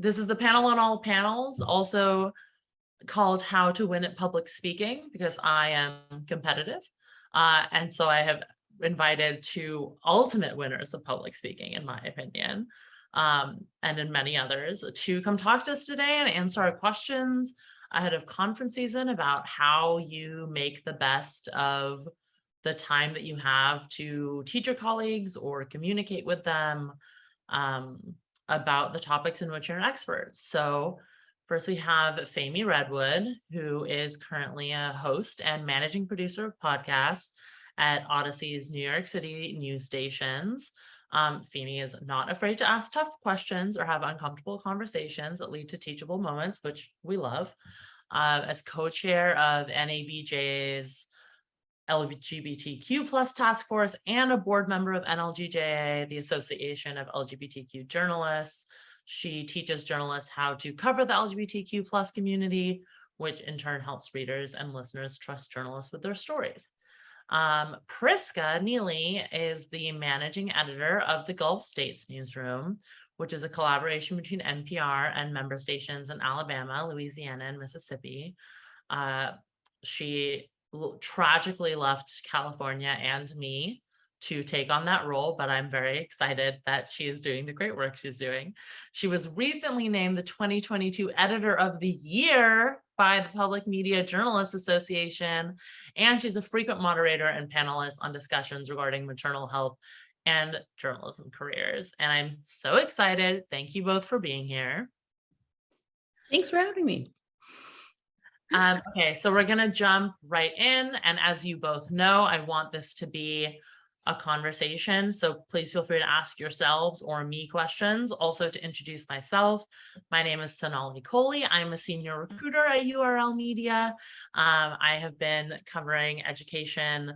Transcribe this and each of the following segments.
This is the panel on all panels, also called How to Win at Public Speaking, because I am competitive. And so I have invited two ultimate winners of public speaking, in my opinion, and in many others, to come talk to us today and answer our questions ahead of conference season about how you make the best of the time that you have to teach your colleagues or communicate with them about the topics in which you're an expert. So first we have Femi Redwood, who is currently a host and managing producer of podcasts at Odyssey's New York City news stations. Femi is not afraid to ask tough questions or have uncomfortable conversations that lead to teachable moments, which we love. As co-chair of NABJ's LGBTQ plus task force and a board member of NLGJA, the Association of LGBTQ Journalists. She teaches journalists how to cover the LGBTQ plus community, which in turn helps readers and listeners trust journalists with their stories. Priska Neely is the managing editor of the Gulf States Newsroom, which is a collaboration between NPR and member stations in Alabama, Louisiana, and Mississippi. She tragically left California and me to take on that role, but I'm very excited that she is doing the great work she's doing. She was recently named the 2022 Editor of the Year by the Public Media Journalists Association, and she's a frequent moderator and panelist on discussions regarding maternal health and journalism careers. And I'm so excited. Thank you both for being here. Thanks for having me. Okay, so we're gonna jump right in. And as you both know, I want this to be a conversation. So please feel free to ask yourselves or me questions. Also, to introduce myself, my name is Sonali Kohli. I'm a senior recruiter at URL Media. I have been covering education,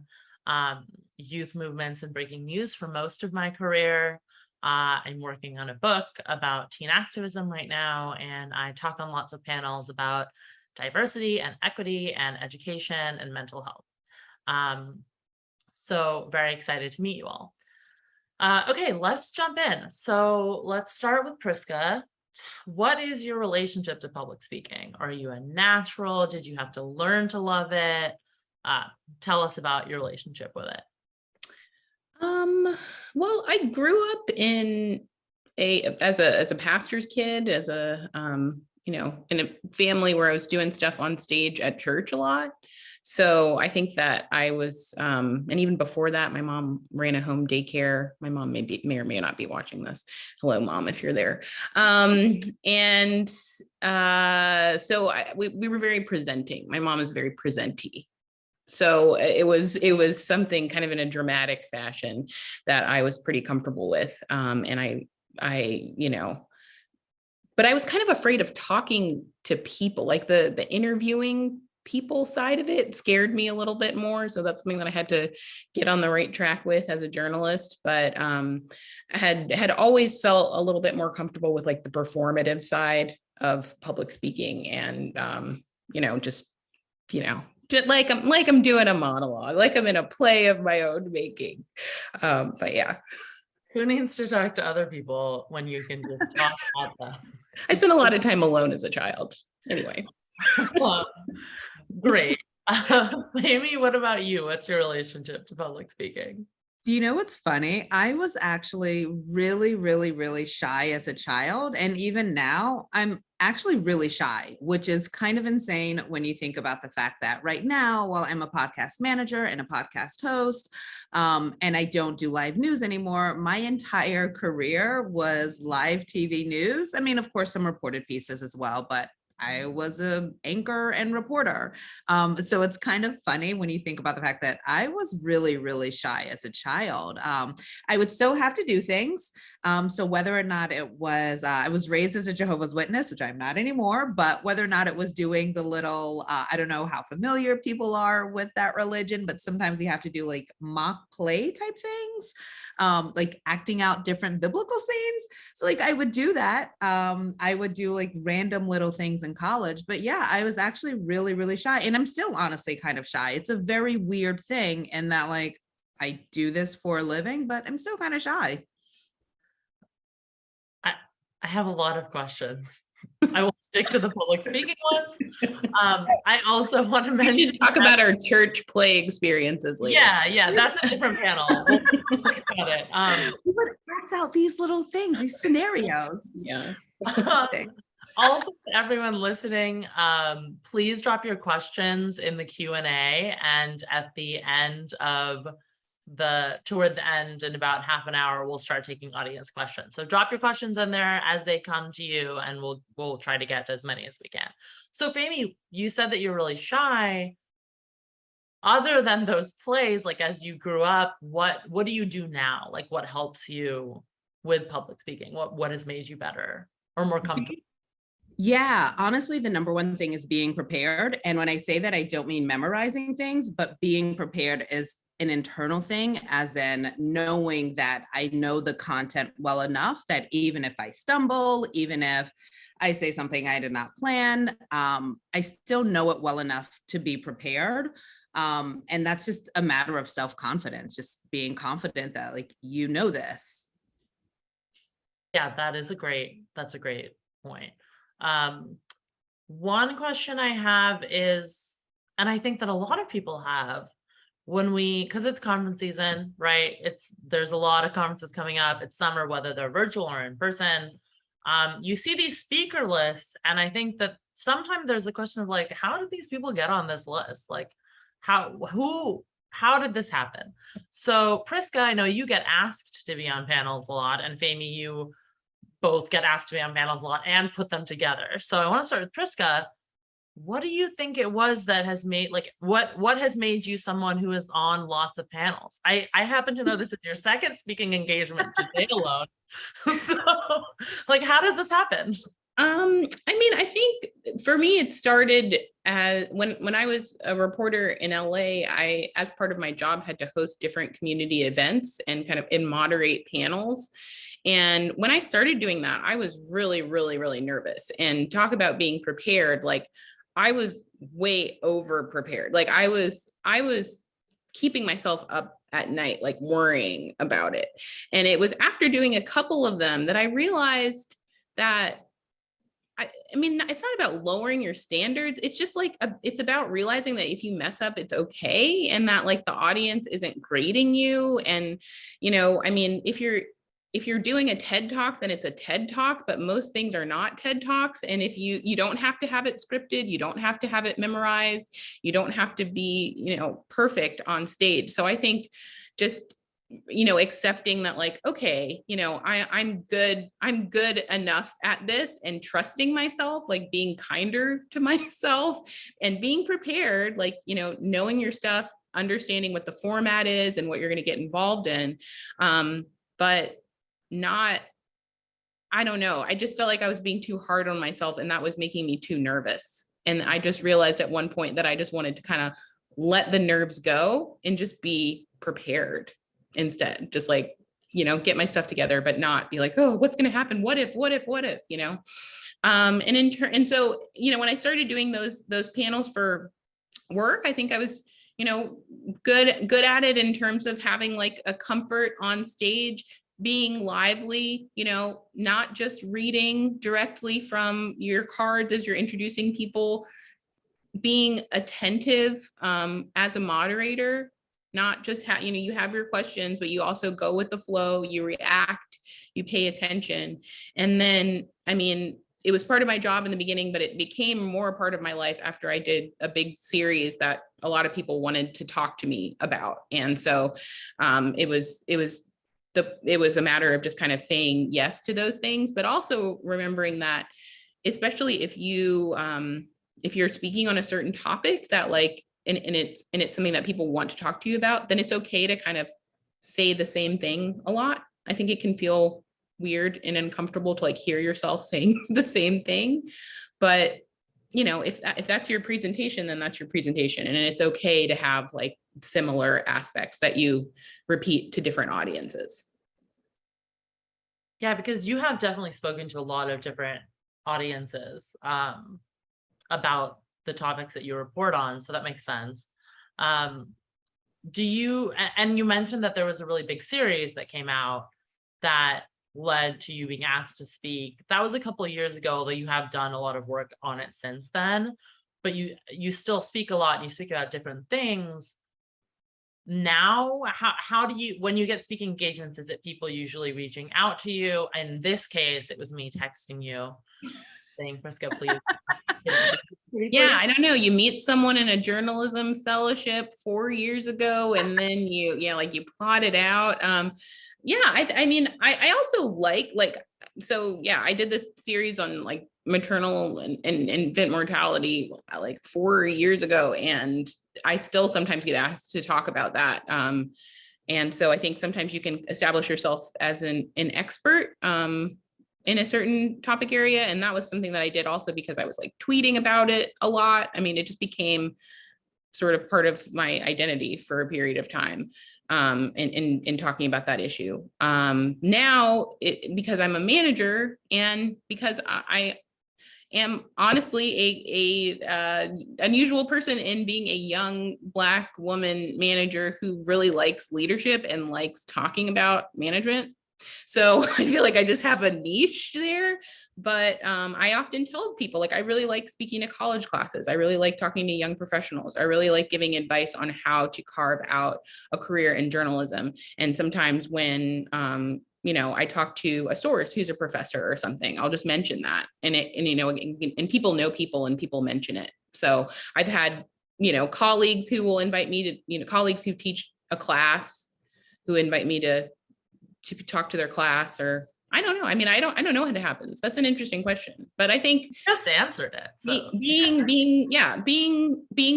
youth movements, and breaking news for most of my career. I'm working on a book about teen activism right now, and I talk on lots of panels about diversity and equity and education and mental health. So very excited to meet you all. Okay, let's jump in. So let's start with Priska. What is your relationship to public speaking? Are you a natural? Did you have to learn to love it? Tell us about your relationship with it. Well, I grew up in as a pastor's kid, as a in a family where I was doing stuff on stage at church a lot. So I think that I was, and even before that, my mom ran a home daycare. My mom may or may not be watching this. Hello, Mom, if you're there. So we were very presenting. My mom is very presenty. So it was something kind of in a dramatic fashion that I was pretty comfortable with. And but I was kind of afraid of talking to people, like the interviewing people side of it scared me a little bit more. So that's something that I had to get on the right track with as a journalist. But I had always felt a little bit more comfortable with like the performative side of public speaking, and just like I'm doing a monologue, like I'm in a play of my own making. But yeah. Who needs to talk to other people when you can just talk at them? I spent a lot of time alone as a child. Anyway. Well, great. Amy, what about you? What's your relationship to public speaking? Do you know what's funny? I was actually really, really, really shy as a child. And even now, I'm actually really shy, which is kind of insane when you think about the fact that right now, while I'm a podcast manager and a podcast host, and I don't do live news anymore, my entire career was live TV news. I mean, of course, some reported pieces as well, but I was an anchor and reporter. So it's kind of funny when you think about the fact that I was really, really shy as a child. I would still have to do things. So whether or not it was, I was raised as a Jehovah's Witness, which I'm not anymore, but whether or not it was doing the little, I don't know how familiar people are with that religion, but sometimes you have to do like mock play type things, like acting out different biblical scenes. So like I would do that. I would do like random little things in college, but yeah, I was actually really, really shy, and I'm still honestly kind of shy. It's a very weird thing in that like I do this for a living, but I'm still kind of shy. I have a lot of questions. I will stick to the public speaking ones. I also want to We mention should talk about our church play experiences later. yeah, that's a different panel. We'll talk about it. We would act out these little things, these scenarios. Yeah. Also, to everyone listening, please drop your questions in the Q&A, and at the end of toward the end, in about half an hour, we'll start taking audience questions. So drop your questions in there as they come to you, and we'll try to get to as many as we can. So Femi, you said that you're really shy. Other than those plays, like as you grew up, what do you do now? Like what helps you with public speaking? What has made you better or more comfortable? Yeah, honestly, the number one thing is being prepared. And when I say that, I don't mean memorizing things, but being prepared is an internal thing, as in knowing that I know the content well enough that even if I stumble, even if I say something I did not plan, I still know it well enough to be prepared. And that's just a matter of self-confidence, just being confident that like, you know this. Yeah, that's a great point. One question I have is, and I think that a lot of people have, because it's conference season, right? There's a lot of conferences coming up. It's summer, whether they're virtual or in person. You see these speaker lists, and I think that sometimes there's a question of like, how did these people get on this list? Like, how did this happen? So Priska, I know you get asked to be on panels a lot, and Femi, you both get asked to be on panels a lot and put them together. So I want to start with Priska. What do you think it was that has made, like, what has made you someone who is on lots of panels? I happen to know this is your second speaking engagement today alone. So like, how does this happen? I mean, I think for me, it started as when I was a reporter in LA, I, as part of my job, had to host different community events and kind of moderate panels. And when I started doing that, I was really, really, really nervous. And talk about being prepared. Like I was way over prepared. Like I was keeping myself up at night, like worrying about it. And it was after doing a couple of them that I realized that I mean, it's not about lowering your standards. It's just like, it's about realizing that if you mess up, it's okay. And that like the audience isn't grading you. And, I mean, if you're doing a TED Talk, then it's a TED Talk, but most things are not TED Talks. And if you don't have to have it scripted, you don't have to have it memorized, you don't have to be, perfect on stage. So I think just, accepting that like, okay, I'm good enough at this, and trusting myself, like being kinder to myself and being prepared, like, knowing your stuff, understanding what the format is and what you're going to get involved in. But not, I don't know. I just felt like I was being too hard on myself, and that was making me too nervous. And I just realized at one point that I just wanted to kind of let the nerves go and just be prepared instead. Just like, get my stuff together, but not be like, oh, what's going to happen? What if, and so, when I started doing those panels for work, I think I was, good at it in terms of having like a comfort on stage, being lively, not just reading directly from your cards as you're introducing people, being attentive as a moderator, not just you have your questions, but you also go with the flow, you react, you pay attention. And then, I mean, it was part of my job in the beginning, but it became more a part of my life after I did a big series that a lot of people wanted to talk to me about. And so it was a matter of just kind of saying yes to those things, but also remembering that, especially if you're speaking on a certain topic that like, and it's something that people want to talk to you about, then it's okay to kind of say the same thing a lot. I think it can feel weird and uncomfortable to like hear yourself saying the same thing, but if that's your presentation, then that's your presentation, and it's okay to have like similar aspects that you repeat to different audiences. Yeah, because you have definitely spoken to a lot of different audiences about the topics that you report on, so that makes sense. And you mentioned that there was a really big series that came out that led to you being asked to speak. That was a couple of years ago, although you have done a lot of work on it since then. But you still speak a lot and you speak about different things. Now, how do you, when you get speaking engagements, is it people usually reaching out to you? In this case, it was me texting you saying, Priska, please. Yeah, I don't know. You meet someone in a journalism fellowship 4 years ago, and then you plot it out. Yeah, I mean, I also so yeah, I did this series on like maternal and infant mortality like 4 years ago, and I still sometimes get asked to talk about that. And so I think sometimes you can establish yourself as an expert in a certain topic area. And that was something that I did also because I was like tweeting about it a lot. I mean, it just became sort of part of my identity for a period of time in talking about that issue. Now, because I'm a manager and because I am honestly a unusual person in being a young Black woman manager who really likes leadership and likes talking about management. So I feel like I just have a niche there, but I often tell people like, I really like speaking to college classes. I really like talking to young professionals. I really like giving advice on how to carve out a career in journalism. And sometimes when, I talk to a source who's a professor or something, I'll just mention that. And people know people and people mention it. So I've had, colleagues who will invite me to, colleagues who teach a class who invite me to talk to their class, or I don't know. I mean, I don't know how it happens. That's an interesting question, but I think just answered it. So. being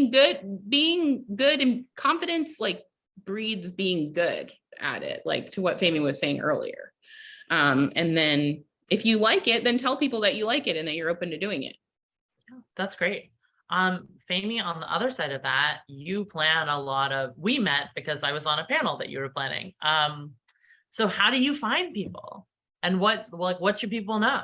good and confidence like breeds being good at it, like to what Femi was saying earlier. And then if you like it, then tell people that you like it and that you're open to doing it. That's great. Femi, on the other side of that, you plan a lot of, we met because I was on a panel that you were planning. So how do you find people, and what should people know?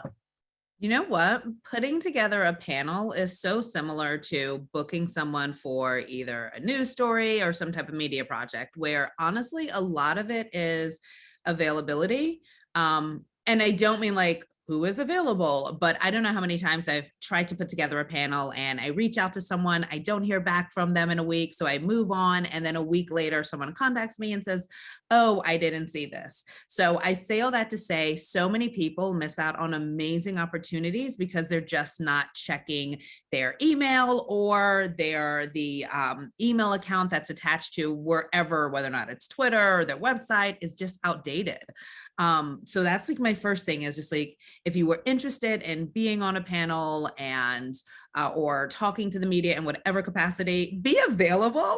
You know what? Putting together a panel is so similar to booking someone for either a news story or some type of media project, where honestly, a lot of it is availability. And I don't mean like who is available, but I don't know how many times I've tried to put together a panel and I reach out to someone, I don't hear back from them in a week, so I move on, and then a week later someone contacts me and says, oh, I didn't see this. So I say all that to say so many people miss out on amazing opportunities because they're just not checking their email or the email account that's attached to wherever, whether or not it's Twitter or their website, is just outdated. So that's like my first thing is just like, if you were interested in being on a panel and or talking to the media in whatever capacity, be available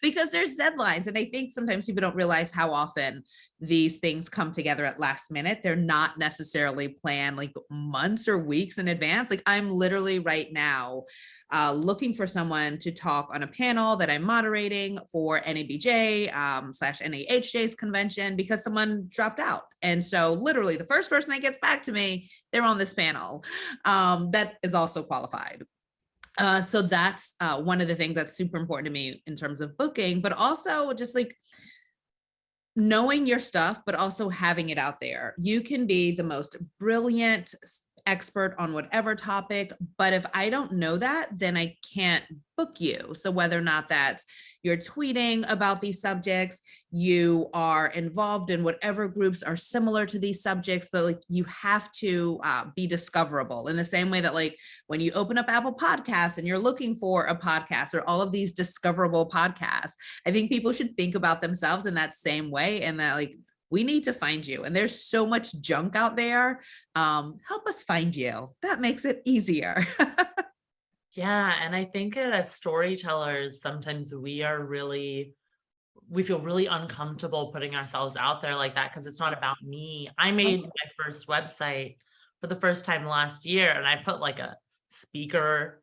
because there's deadlines. And I think sometimes people don't realize how often these things come together at last minute. They're not necessarily planned like months or weeks in advance. Like I'm literally right now looking for someone to talk on a panel that I'm moderating for NABJ / NAHJ's convention because someone dropped out. And so literally the first person that gets back to me, they're on this panel that is also qualified. So that's one of the things that's super important to me in terms of booking, but also just like knowing your stuff, but also having it out there. You can be the most brilliant expert on whatever topic, but if I don't know that, then I can't book you. So whether or not that's you're tweeting about these subjects, you are involved in whatever groups are similar to these subjects, but like you have to be discoverable in the same way that like when you open up Apple Podcasts and you're looking for a podcast or all of these discoverable podcasts, I think people should think about themselves in that same way, and that like we need to find you. And there's so much junk out there. Help us find you. That makes it easier. Yeah. And I think as storytellers, sometimes we feel really uncomfortable putting ourselves out there like that because it's not about me. I made my first website for the first time last year, and I put like a speaker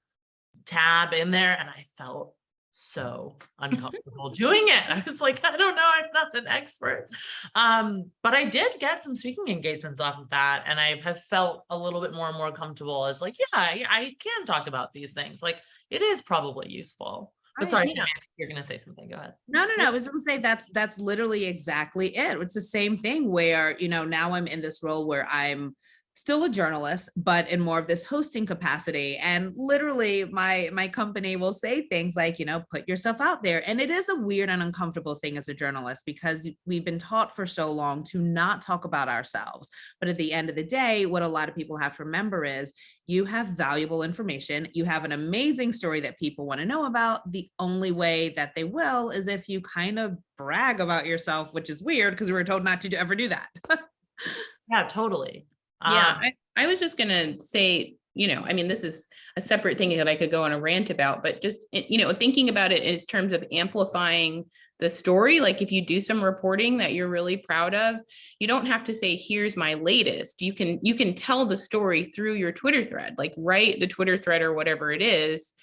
tab in there, and I felt so uncomfortable doing it. I was like, I don't know, I'm not an expert. But I did get some speaking engagements off of that. And I have felt a little bit more and more comfortable as like, yeah, I can talk about these things. Like it is probably useful. But sorry, yeah. you're going to say something. Go ahead. No. I was gonna say that's literally exactly it. It's the same thing where, now I'm in this role where I'm still a journalist, but in more of this hosting capacity. And literally my company will say things like, put yourself out there. And it is a weird and uncomfortable thing as a journalist, because we've been taught for so long to not talk about ourselves. But at the end of the day, what a lot of people have to remember is you have valuable information. You have an amazing story that people want to know about. The only way that they will is if you kind of brag about yourself, which is weird because we were told not to ever do that. Yeah, totally. Yeah, I was just gonna say, this is a separate thing that I could go on a rant about, but just, thinking about it in terms of amplifying the story, like if you do some reporting that you're really proud of, you don't have to say, here's my latest. You can tell the story through your Twitter thread, like write the Twitter thread or whatever it is,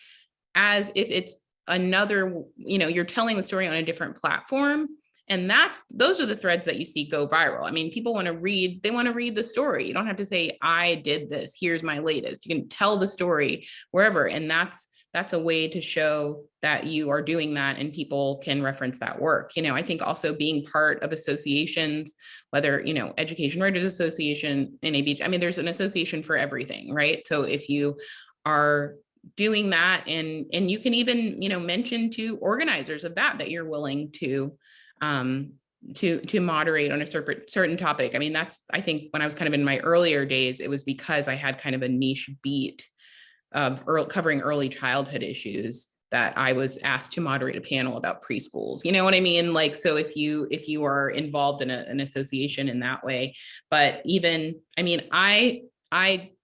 as if it's another, you're telling the story on a different platform. And those are the threads that you see go viral. I mean, people want to read the story. You don't have to say, I did this, here's my latest. You can tell the story wherever. And that's a way to show that you are doing that and people can reference that work. I think also being part of associations, whether, Education Writers Association, NAB, there's an association for everything, right? So if you are doing that and you can even, mention to organizers of that you're willing to moderate on a certain topic. I think when I was kind of in my earlier days, it was because I had kind of a niche beat of covering early childhood issues that I was asked to moderate a panel about preschools. You know what I mean? Like, so if you are involved in an association in that way, but even, I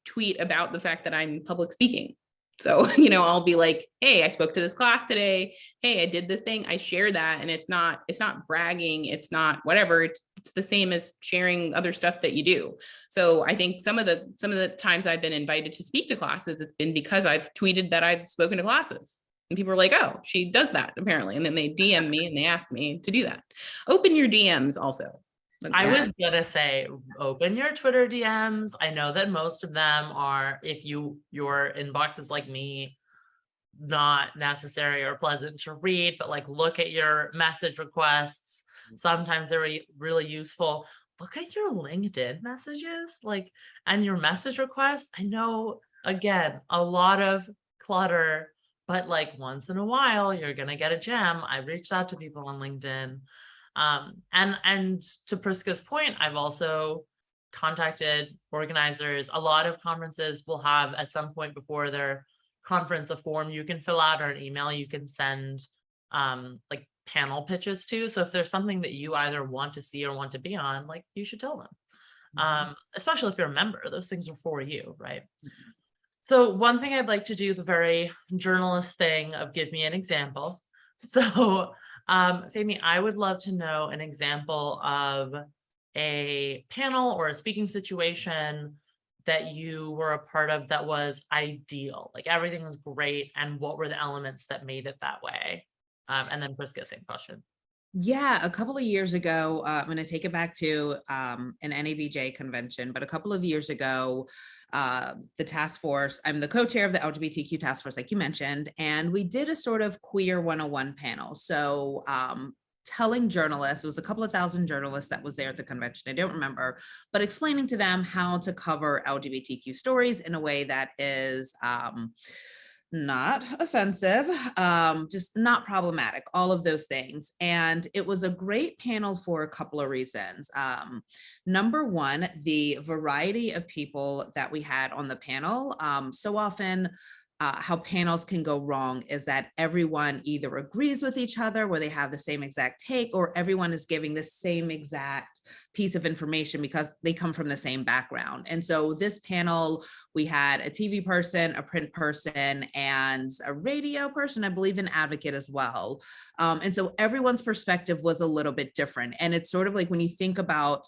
tweet about the fact that I'm public speaking. So, I'll be like, hey, I spoke to this class today. Hey, I did this thing. I share that. And it's not bragging. It's not whatever. It's the same as sharing other stuff that you do. So I think some of the times I've been invited to speak to classes, it's been because I've tweeted that I've spoken to classes. And people are like, oh, she does that apparently. And then they DM me and they ask me to do that. Open your DMs also. I was gonna say, open your Twitter DMs. I know that most of them are, if your inbox is like me, not necessary or pleasant to read, but like look at your message requests. Sometimes they're really useful. Look at your LinkedIn messages, and your message requests. I know, again, a lot of clutter, but once in a while, you're gonna get a gem. I reached out to people on LinkedIn. And to Priska's point, I've also contacted organizers. A lot of conferences will have at some point before their conference a form you can fill out or an email you can send panel pitches to. So if there's something that you either want to see or want to be on, you should tell them. Especially if you're a member, those things are for you, right? So one thing I'd like to do, the very journalist thing of give me an example. So Femi, I would love to know an example of a panel or a speaking situation that you were a part of that was ideal, everything was great, and what were the elements that made it that way? And then Priska, same question. Yeah, a couple of years ago, I'm going to take it back to an NABJ convention, but a couple of years ago, the task force, I'm the co-chair of the LGBTQ task force, like you mentioned, and we did a sort of queer 101 panel. So telling journalists, it was a couple of thousand journalists that was there at the convention, I don't remember, but explaining to them how to cover LGBTQ stories in a way that is not offensive, just not problematic, all of those things. And it was a great panel for a couple of reasons. Number one, the variety of people that we had on the panel. So often, how panels can go wrong is that everyone either agrees with each other where they have the same exact take, or everyone is giving the same exact piece of information because they come from the same background. And so this panel, we had a TV person, a print person, and a radio person, I believe an advocate as well. And so everyone's perspective was a little bit different. And it's sort of like when you think about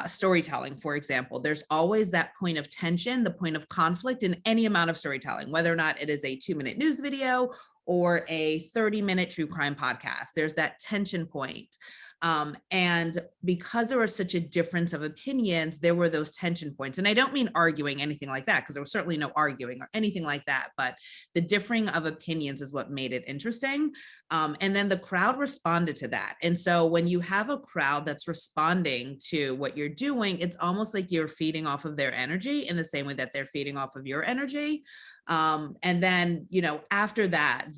storytelling, for example, there's always that point of tension, the point of conflict in any amount of storytelling, whether or not it is a 2-minute news video or a 30-minute true crime podcast. There's that tension point. And because there was such a difference of opinions, there were those tension points. And I don't mean arguing, anything like that, because there was certainly no arguing or anything like that, but the differing of opinions is what made it interesting. And then the crowd responded to that. And so when you have a crowd that's responding to what you're doing, it's almost like you're feeding off of their energy in the same way that they're feeding off of your energy. And then, after that,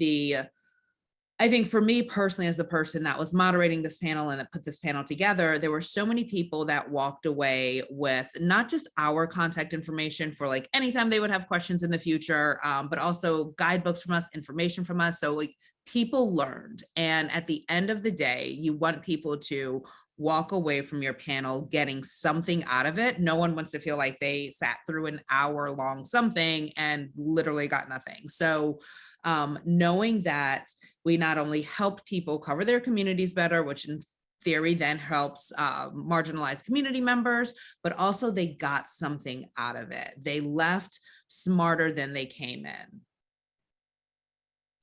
I think for me personally, as the person that was moderating this panel and that put this panel together, there were so many people that walked away with not just our contact information for like anytime they would have questions in the future, but also guidebooks from us, information from us. So like people learned. And at the end of the day, you want people to walk away from your panel getting something out of it. No one wants to feel like they sat through an hour long something and literally got nothing. So knowing that we not only help people cover their communities better, which in theory then helps marginalized community members, but also they got something out of it. They left smarter than they came in.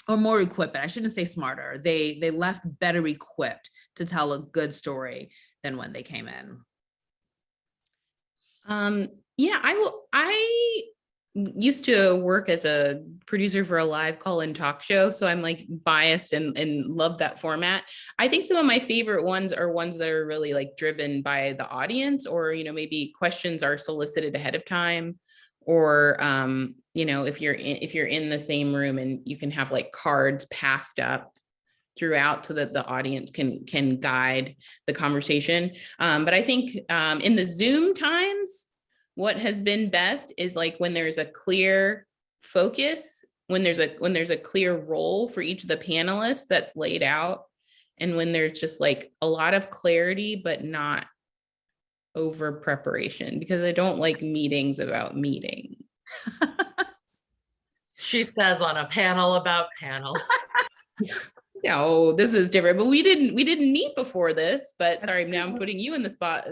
Or more equipped, I shouldn't say smarter. They left better equipped to tell a good story than when they came in. Yeah, I used to work as a producer for a live call-in talk show, so I'm like biased and love that format. I think some of my favorite ones are ones that are really like driven by the audience, or maybe questions are solicited ahead of time, or if you're in the same room and you can have like cards passed up throughout so that the audience can guide the conversation. But I think in the Zoom times, what has been best is like when there's a clear focus, when there's a clear role for each of the panelists that's laid out, and when there's just like a lot of clarity but not over preparation, because I don't like meetings about meeting. She says on a panel about panels. No, this is different, but we didn't meet before this, but sorry, now I'm putting you in the spot,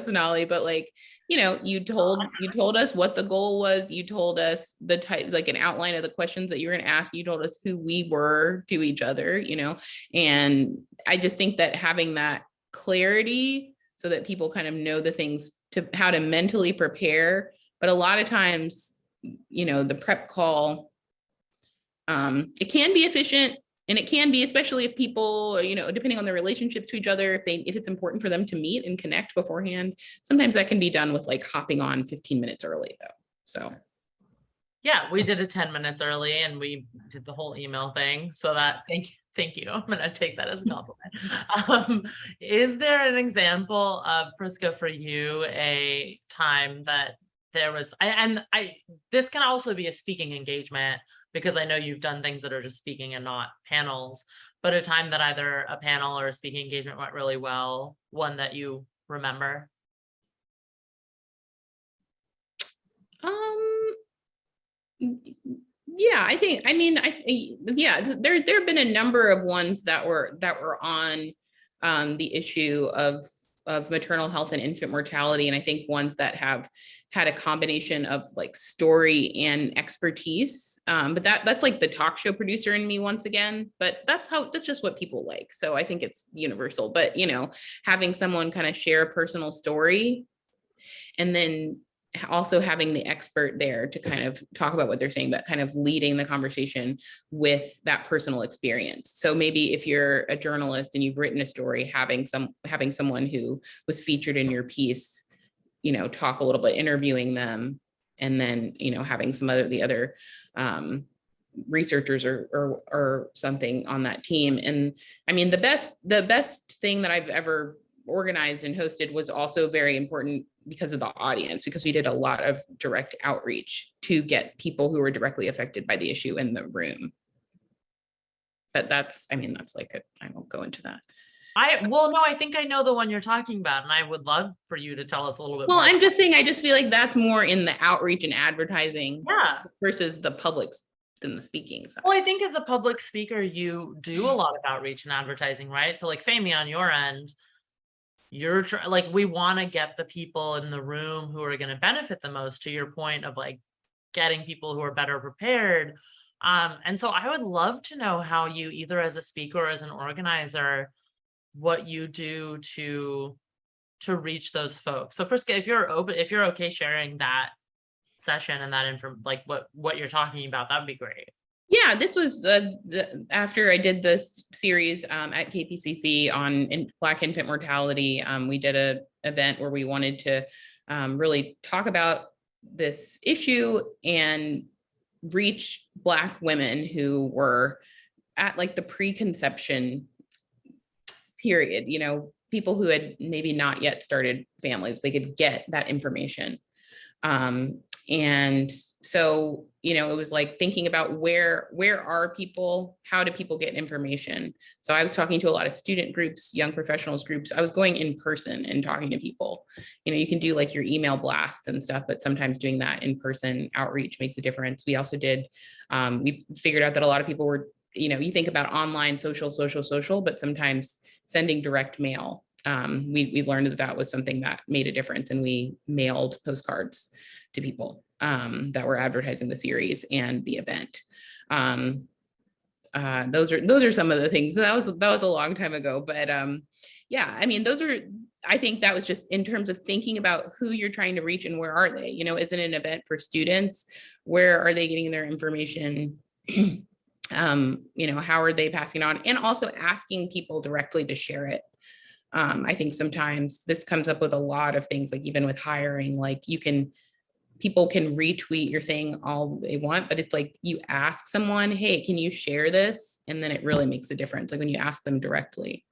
Sonali, but like, you told us what the goal was. You told us the type, like an outline of the questions that you were going to ask. You told us who we were to each other, and I just think that having that clarity so that people kind of know the things to how to mentally prepare. But a lot of times, the prep call, it can be efficient, and it can be, especially if people, depending on their relationships to each other, if it's important for them to meet and connect beforehand, sometimes that can be done with like hopping on 15 minutes early though. So. Yeah, we did it 10 minutes early and we did the whole email thing. So that, thank you. I'm going to take that as a compliment. Is there an example of, Priska, for you, a time that there was, this can also be a speaking engagement, because I know you've done things that are just speaking and not panels, but a time that either a panel or a speaking engagement went really well, one that you remember? Yeah, there have been a number of ones that were on the issue of maternal health and infant mortality. And I think ones that have had a combination of like story and expertise. But that's like the talk show producer in me once again, but that's just what people like. So I think it's universal, but having someone kind of share a personal story, and then also having the expert there to kind of talk about what they're saying, but kind of leading the conversation with that personal experience. So maybe if you're a journalist and you've written a story, having someone who was featured in your piece, talk a little bit, interviewing them, and then, having some other researchers or something on that team. And I mean, the best thing that I've ever organized and hosted was also very important because of the audience, because we did a lot of direct outreach to get people who were directly affected by the issue in the room. But that's like I won't go into that. I think I know the one you're talking about, and I would love for you to tell us a little bit more. Well, I'm just saying, I just feel like that's more in the outreach and advertising versus the public's than the speaking side. Well, I think as a public speaker, you do a lot of outreach and advertising, right? So like Femi, on your end, you're like, we want to get the people in the room who are going to benefit the most, to your point of like getting people who are better prepared. And so I would love to know how you, either as a speaker or as an organizer, what you do to reach those folks. So Priska, if you're okay sharing that session and that like what you're talking about, that'd be great. Yeah, this was after I did this series at KPCC on Black infant mortality. We did an event where we wanted to really talk about this issue and reach Black women who were at like the preconception period, you know, people who had maybe not yet started families, they could get that information. And so, you know, it was like thinking about where are people, how do people get information? So I was talking to a lot of student groups, young professionals groups. I was going in person and talking to people. You know, you can do like your email blasts and stuff, but sometimes doing that in person outreach makes a difference. We also did, we figured out that a lot of people were, you know, you think about online, social, but sometimes sending direct mail. We learned that was something that made a difference, and we mailed postcards to people that were advertising the series and the event. Those are some of the things. That was a long time ago, but yeah, I mean, I think that was just in terms of thinking about who you're trying to reach and where are they. You know, is it an event for students? Where are they getting their information? You know, how are they passing it on? And also asking people directly to share it. I think sometimes this comes up with a lot of things, like even with hiring, like people can retweet your thing all they want, but it's like you ask someone, hey, can you share this? And then it really makes a difference, like when you ask them directly.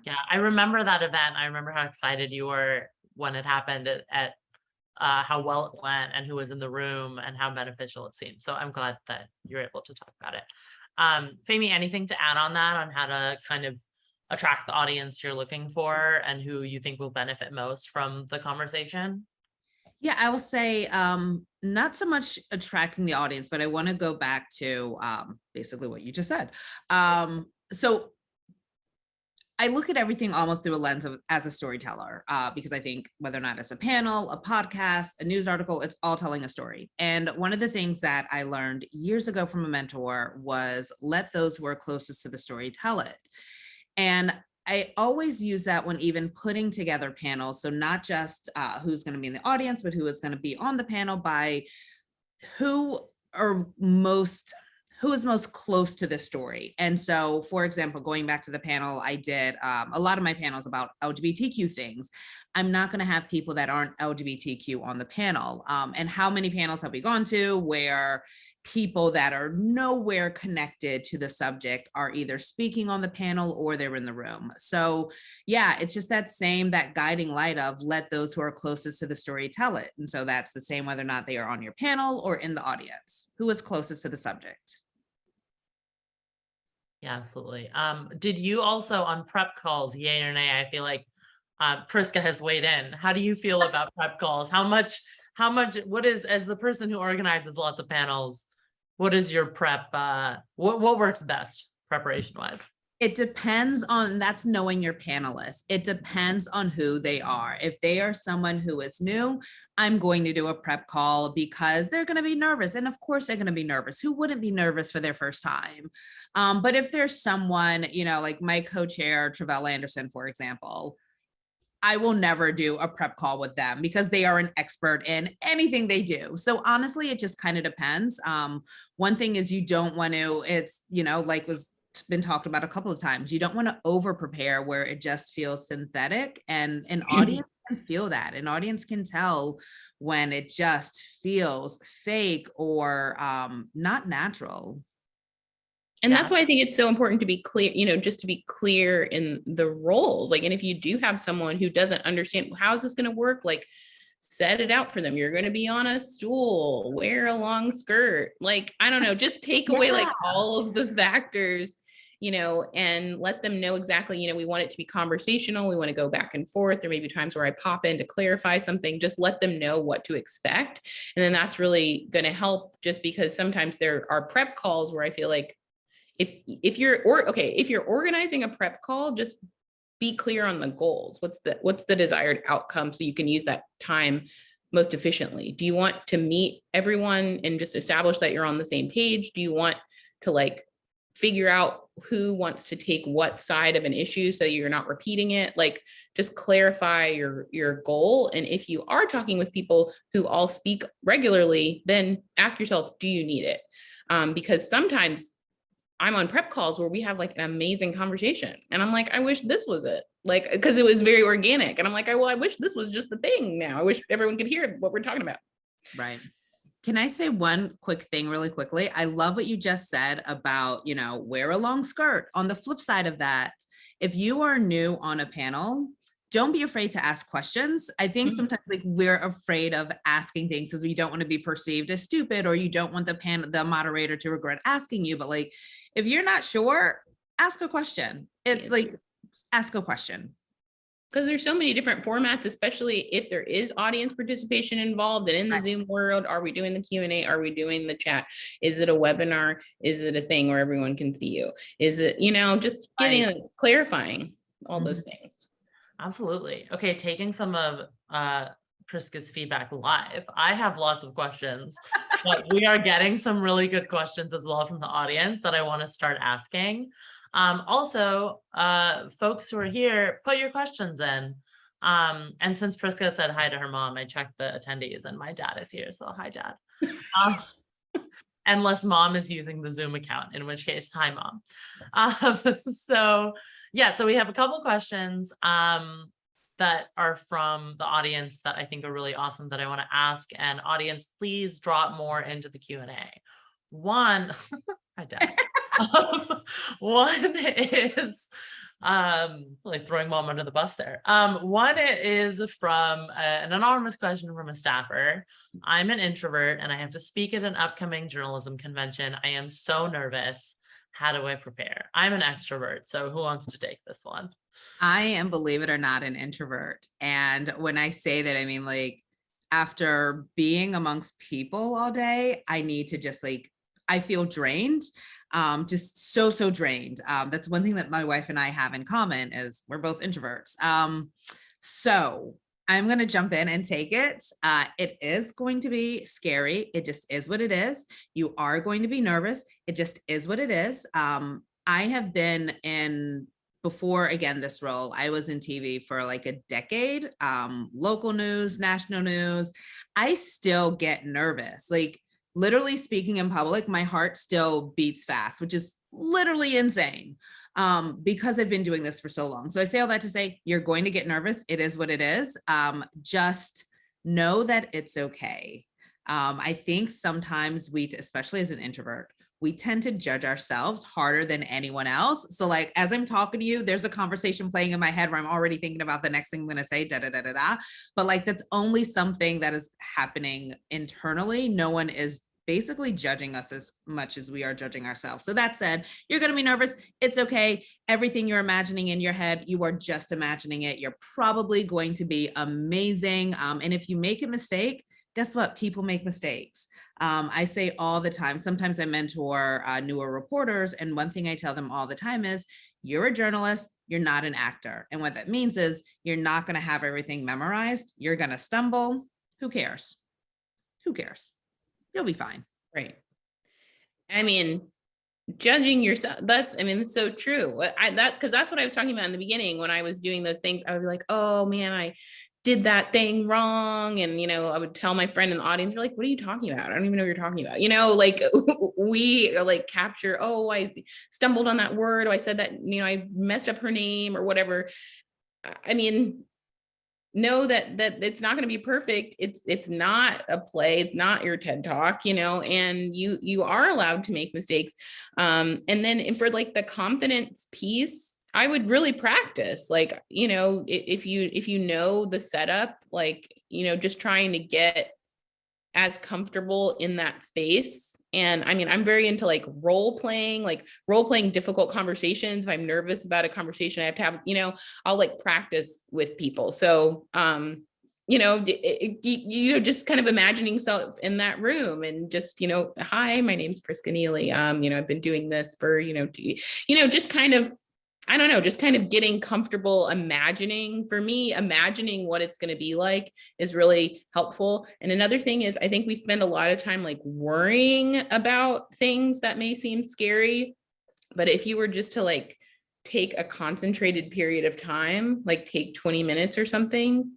Yeah, I remember that event. I remember how excited you were when it happened at how well it went and who was in the room and how beneficial it seemed. So I'm glad that you're able to talk about it. Femi, anything to add on that, on how to kind of attract the audience you're looking for and who you think will benefit most from the conversation? Yeah, I will say not so much attracting the audience, but I want to go back to basically what you just said. So I look at everything almost through a lens of as a storyteller, because I think whether or not it's a panel, a podcast, a news article, it's all telling a story. And one of the things that I learned years ago from a mentor was let those who are closest to the story tell it. And I always use that when even putting together panels. So not just who's going to be in the audience, but who is going to be on the panel by who is most close to the story. And so, for example, going back to the panel, I did a lot of my panels about LGBTQ things. I'm not going to have people that aren't LGBTQ on the panel. And how many panels have we gone to where people that are nowhere connected to the subject are either speaking on the panel or they're in the room? So yeah, it's just that guiding light of let those who are closest to the story tell it. And so that's the same whether or not they are on your panel or in the audience. Who is closest to the subject? Yeah, absolutely. Did you also on prep calls, yay or nay? I feel like Priska has weighed in. How do you feel about prep calls? How much, what is, as the person who organizes lots of panels, what is your prep? What works best preparation wise? It depends on, that's knowing your panelists. It depends on who they are. If they are someone who is new, I'm going to do a prep call because they're going to be nervous. And of course they're going to be nervous. Who wouldn't be nervous for their first time? But if there's someone, you know, like my co-chair, Travell Anderson, for example, I will never do a prep call with them because they are an expert in anything they do. So honestly, it just kind of depends. One thing is you don't want to, it's, you know, like was been talked about a couple of times, you don't want to over prepare where it just feels synthetic, and an audience can feel that. An audience can tell when it just feels fake or not natural. And that's why I think it's so important to be clear, you know, just to be clear in the roles. Like, and if you do have someone who doesn't understand, how is this going to work? Like, set it out for them. You're going to be on a stool, wear a long skirt. Like, I don't know, just take away like all of the factors, you know, and let them know exactly, you know, we want it to be conversational. We want to go back and forth. There may be times where I pop in to clarify something, just let them know what to expect. And then that's really going to help, just because sometimes there are prep calls where I feel like if you're organizing a prep call, just be clear on the goals. What's the desired outcome so you can use that time most efficiently? Do you want to meet everyone and just establish that you're on the same page? Do you want to like figure out who wants to take what side of an issue so you're not repeating it. Like, just clarify your goal. And if you are talking with people who all speak regularly, then ask yourself, do you need it? Because sometimes I'm on prep calls where we have like an amazing conversation and I'm like, I wish this was it. Like, because it was very organic. And I'm like, well, I wish this was just the thing now. I wish everyone could hear what we're talking about. Right. Can I say one quick thing really quickly? I love what you just said about, wear a long skirt. On the flip side of that, if you are new on a panel, don't be afraid to ask questions. I think sometimes like we're afraid of asking things because we don't want to be perceived as stupid, or you don't want the moderator to regret asking you. But like, if you're not sure, ask a question. It's like, ask a question. Because there's so many different formats, especially if there is audience participation involved. And in the Zoom world, are we doing the Q&A? Are we doing the chat? Is it a webinar? Is it a thing where everyone can see you? Is it, just getting clarifying all those things. Absolutely. Okay, taking some of Priska's feedback live. I have lots of questions, but we are getting some really good questions as well from the audience that I want to start asking. Also, folks who are here, put your questions in. And since Priska said hi to her mom, I checked the attendees and my dad is here, so hi, Dad. Unless mom is using the Zoom account, in which case, hi, mom. So we have a couple questions that are from the audience that I think are really awesome that I want to ask. And audience, please drop more into the Q&A. One, hi, Dad. One is like throwing mom under the bus there. One is from an anonymous question from a staffer. I'm an introvert and I have to speak at an upcoming journalism convention. I am so nervous. How do I prepare? I'm an extrovert, so who wants to take this one? I am, believe it or not, an introvert. And when I say that, I mean, like, after being amongst people all day, I need to just I feel drained, just so drained. That's one thing that my wife and I have in common is we're both introverts. So I'm going to jump in and take it. It is going to be scary. It just is what it is. You are going to be nervous. It just is what it is. I have been in, before, again, this role, I was in TV for like a decade, local news, national news. I still get nervous. Like, literally speaking in public, my heart still beats fast, which is literally insane, because I've been doing this for so long. So I say all that to say, you're going to get nervous. It is what it is. Just know that it's okay. I think sometimes especially as an introvert, we tend to judge ourselves harder than anyone else. So like, as I'm talking to you, there's a conversation playing in my head where I'm already thinking about the next thing I'm going to say, but like, that's only something that is happening internally. No one is basically judging us as much as we are judging ourselves. So that said, you're going to be nervous. It's okay. Everything you're imagining in your head, you are just imagining it. You're probably going to be amazing. And if you make a mistake, guess what? People make mistakes. I say all the time, sometimes I mentor newer reporters. And one thing I tell them all the time is, you're a journalist, you're not an actor. And what that means is you're not going to have everything memorized. You're going to stumble. Who cares? Who cares? You'll be fine. Right. I mean, judging yourself, it's so true. Because that's what I was talking about in the beginning. When I was doing those things, I would be like, oh man, I did that thing wrong. And, I would tell my friend in the audience, they're like, what are you talking about? I don't even know what you're talking about. Like we like capture, oh, I stumbled on that word. Oh, I said that, I messed up her name or whatever. I mean, know that it's not going to be perfect. It's not a play. It's not your TED Talk, and you are allowed to make mistakes. And then for like the confidence piece, I would really practice, like, if you know the setup, like, just trying to get as comfortable in that space. And I mean, I'm very into like role playing difficult conversations. If I'm nervous about a conversation I have to have, I'll like practice with people. So, just kind of imagining yourself in that room and just, hi, my name's Priska Neely. I've been doing this for, just kind of, I don't know, just kind of getting comfortable imagining. For me, imagining what it's going to be like is really helpful. And another thing is, I think we spend a lot of time like worrying about things that may seem scary. But if you were just to like take a concentrated period of time, like take 20 minutes or something,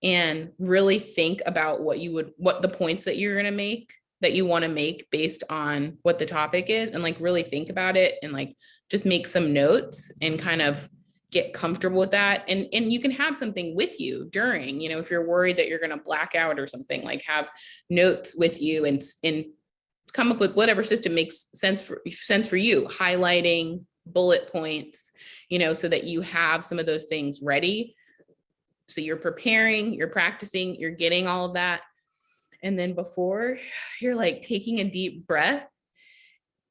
and really think about what the points that you're going to make, that you want to make based on what the topic is, and like really think about it and like just make some notes and kind of get comfortable with that. And you can have something with you during, you know, if you're worried that you're going to black out or something, like have notes with you and come up with whatever system makes sense for you, highlighting bullet points, you know, so that you have some of those things ready. So you're preparing, you're practicing, you're getting all of that. And then before, you're like taking a deep breath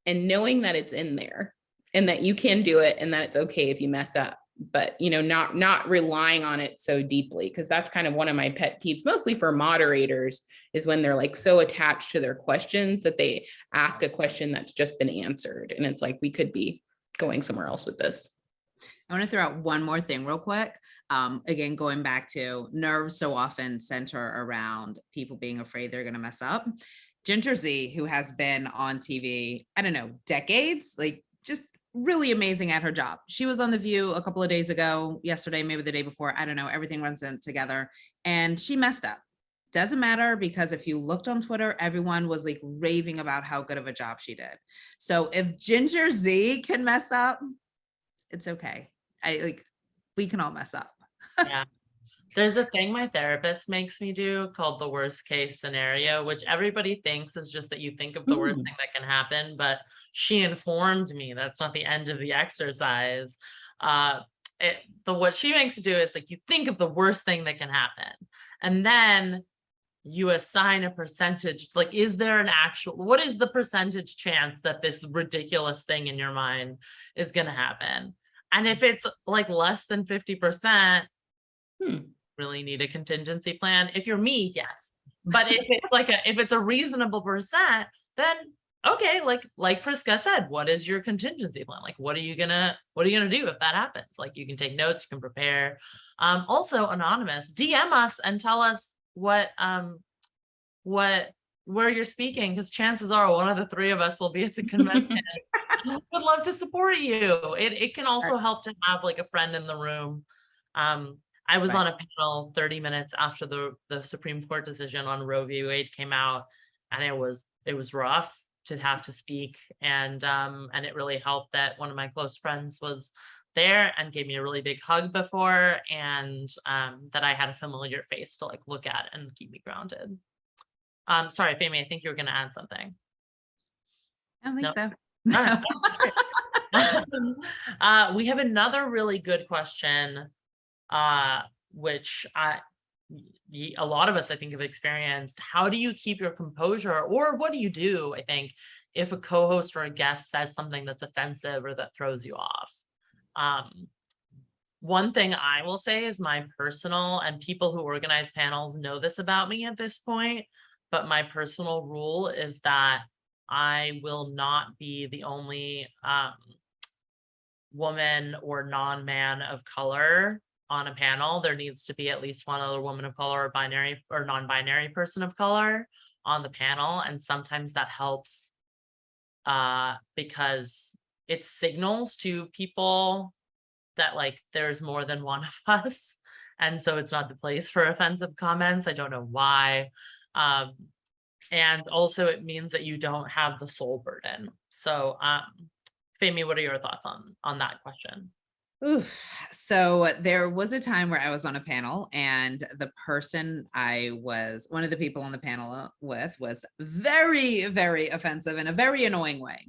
and knowing that it's in there and that you can do it and that it's okay if you mess up, but, you know, not relying on it so deeply, because that's kind of one of my pet peeves, mostly for moderators, is when they're like so attached to their questions that they ask a question that's just been answered. And it's like, we could be going somewhere else with this. I want to throw out one more thing real quick. Again, going back to nerves so often center around people being afraid they're going to mess up. Ginger Z, who has been on TV, I don't know, decades, like just really amazing at her job. She was on The View a couple of days ago, yesterday, maybe the day before, I don't know, everything runs in together, and she messed up. Doesn't matter, because if you looked on Twitter, everyone was like raving about how good of a job she did. So if Ginger Z can mess up, it's okay. We can all mess up. Yeah. There's a thing my therapist makes me do called the worst case scenario, which everybody thinks is just that you think of the worst thing that can happen, but she informed me that's not the end of the exercise. What she makes you do is like, you think of the worst thing that can happen, and then you assign a percentage, like, what is the percentage chance that this ridiculous thing in your mind is going to happen? And if it's like less than 50%, really need a contingency plan. If you're me, yes. But if it's a reasonable percent, then okay, like Priska said, what is your contingency plan? Like, what are you gonna do if that happens? Like, you can take notes, you can prepare. Also, anonymous, DM us and tell us where you're speaking, because chances are one of the three of us will be at the convention. We would love to support you. It can also help to have like a friend in the room. I was on a panel 30 minutes after the Supreme Court decision on Roe v. Wade came out, and it was rough to have to speak, and it really helped that one of my close friends was there and gave me a really big hug before, and that I had a familiar face to like look at and keep me grounded. Sorry, Femi, I think you were going to add something. I don't think so. We have another really good question, which a lot of us, I think, have experienced. How do you keep your composure, or what do you do, I think, if a co-host or a guest says something that's offensive or that throws you off? One thing I will say is my personal, and people who organize panels know this about me at this point, but my personal rule is that I will not be the only woman or non-man of color on a panel. There needs to be at least one other woman of color or binary or non-binary person of color on the panel. And sometimes that helps because it signals to people that like there's more than one of us. And so it's not the place for offensive comments. I don't know why. And also it means that you don't have the soul burden. So Femi, what are your thoughts on that question? Oof. So there was a time where I was on a panel, and the person one of the people on the panel with was very, very offensive in a very annoying way.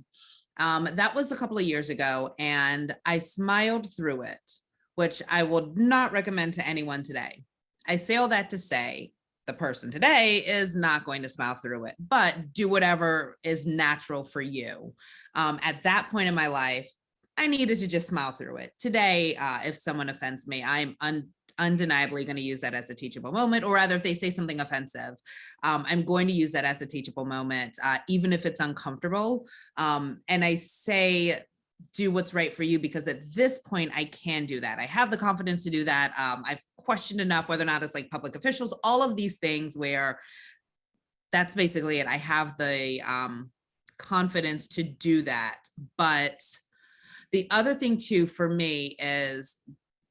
That was a couple of years ago, and I smiled through it, which I would not recommend to anyone today. I say all that to say the person today is not going to smile through it, but do whatever is natural for you. At that point in my life, I needed to just smile through it. Today, if someone offends me, I'm undeniably going to use that as a teachable moment, or rather if they say something offensive, I'm going to use that as a teachable moment, even if it's uncomfortable. And I say, do what's right for you, because at this point I can do that. I have the confidence to do that. I've questioned enough whether or not it's like public officials, all of these things where that's basically it. I have the confidence to do that. But the other thing too, for me, is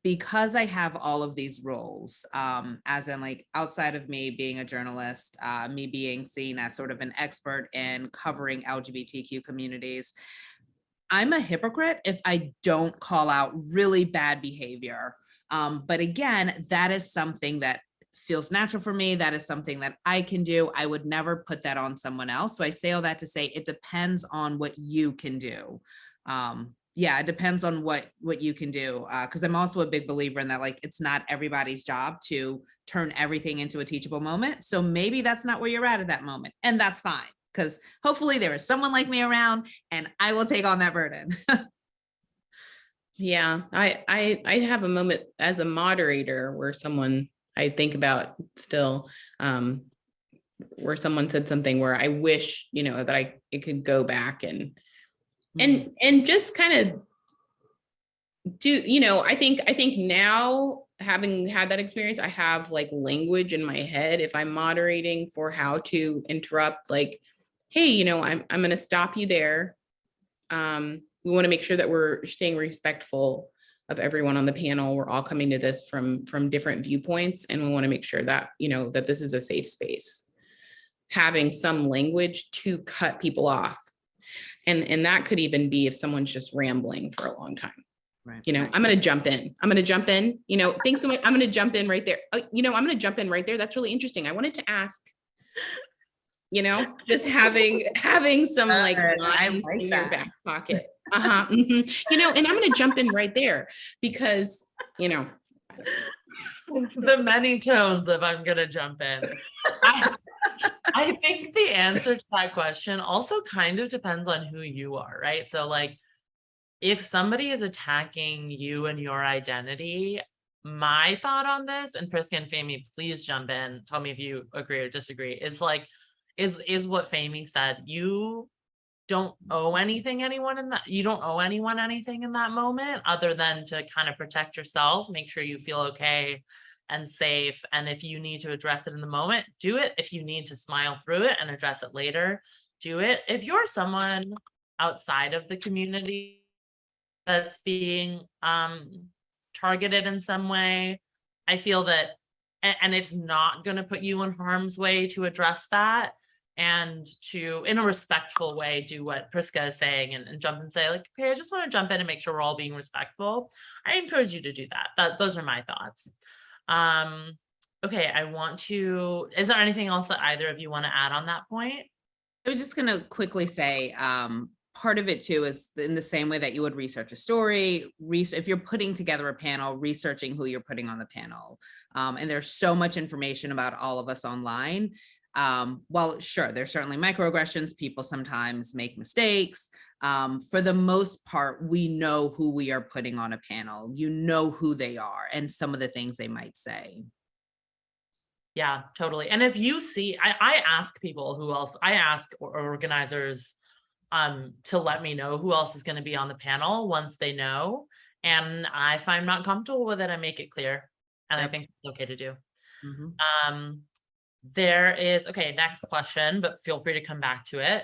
because I have all of these roles, as in like outside of me being a journalist, me being seen as sort of an expert in covering LGBTQ communities, I'm a hypocrite if I don't call out really bad behavior. But again, that is something that feels natural for me. That is something that I can do. I would never put that on someone else. So I say all that to say it depends on what you can do. Yeah, it depends on what you can do. Because I'm also a big believer in that, like, it's not everybody's job to turn everything into a teachable moment. So maybe that's not where you're at that moment. And that's fine. Because hopefully there is someone like me around and I will take on that burden. Yeah, I have a moment as a moderator where someone I think about still, where someone said something where I wish, that it could go back and just kind of do, I think now, having had that experience, I have like language in my head if I'm moderating for how to interrupt, like, hey, I'm going to stop you there. We want to make sure that we're staying respectful of everyone on the panel. We're all coming to this from different viewpoints, and we want to make sure that, that this is a safe space. Having some language to cut people off. And that could even be if someone's just rambling for a long time. Right. I'm going to jump in. Thanks so much. I'm going to jump in right there. I'm going to jump in right there. That's really interesting. I wanted to ask, just having some like lines in your back pocket. And I'm going to jump in right there because, the many tones of I'm going to jump in. I think the answer to that question also kind of depends on who you are, right? So like, if somebody is attacking you and your identity, my thought on this, and Priska and Femi, please jump in, tell me if you agree or disagree, is like, is what Femi said. You don't owe anything you don't owe anyone anything in that moment other than to kind of protect yourself, make sure you feel okay and safe. And if you need to address it in the moment, do it. If you need to smile through it and address it later, do it. If you're someone outside of the community that's being targeted in some way, I feel that, and it's not going to put you in harm's way to address that, and to, in a respectful way, do what Priska is saying and jump and say like, okay, I just want to jump in and make sure we're all being respectful. I encourage you to do that. Those are my thoughts. Okay, is there anything else that either of you want to add on that point? I was just going to quickly say, part of it too is in the same way that you would research a story, if you're putting together a panel, researching who you're putting on the panel. And there's so much information about all of us online. Well, sure, there's certainly microaggressions. People sometimes make mistakes. For the most part, we know who we are putting on a panel. You know who they are and some of the things they might say. Yeah, totally. And if you see, I ask people who else, I ask organizers to let me know who else is going to be on the panel once they know. And if I'm not comfortable with it, I make it clear. And I think it's okay to do. There is, okay, next question, but feel free to come back to it.